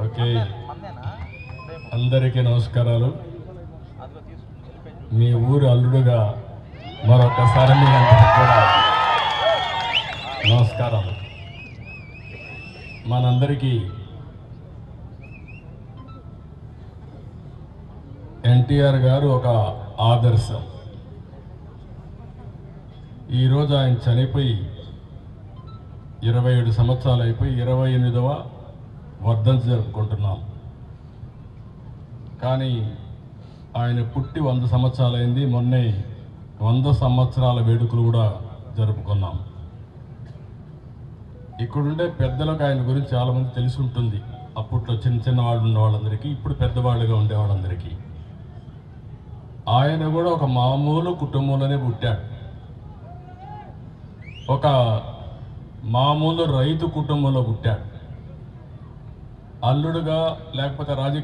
Okay, అందరికీ నమస్కారాలు. మీ ఊరు అల్లుడుగా మరొకసారి మీ అందరికీ కూడా నమస్కారాలు. మనందరికీ ఎన్టీఆర్ గారు ఒక ఆదర్శం. ఈరోజు ఆయన చనిపోయి 27 సంవత్సరాలు అయిపోయి 28వ వర్ధంతి జరుపుకుంటున్నాం. కానీ ఆయన పుట్టి 100 సంవత్సరాలైంది. మొన్నే 100 సంవత్సరాల వేడుకలు కూడా జరుపుకున్నాం. ఇక్కడుండే పెద్దలకు ఆయన గురించి చాలామంది తెలిసి ఉంటుంది. అప్పట్లో చిన్న చిన్న వాళ్ళు ఉన్న వాళ్ళందరికీ, ఇప్పుడు పెద్దవాళ్ళుగా ఉండే వాళ్ళందరికీ. ఆయన కూడా ఒక మామూలు కుటుంబంలోనే పుట్టాడు. ఒక మామూలు రైతు కుటుంబంలో పుట్టాడు. అల్లుడుగా లేకపోతే రాజకీయ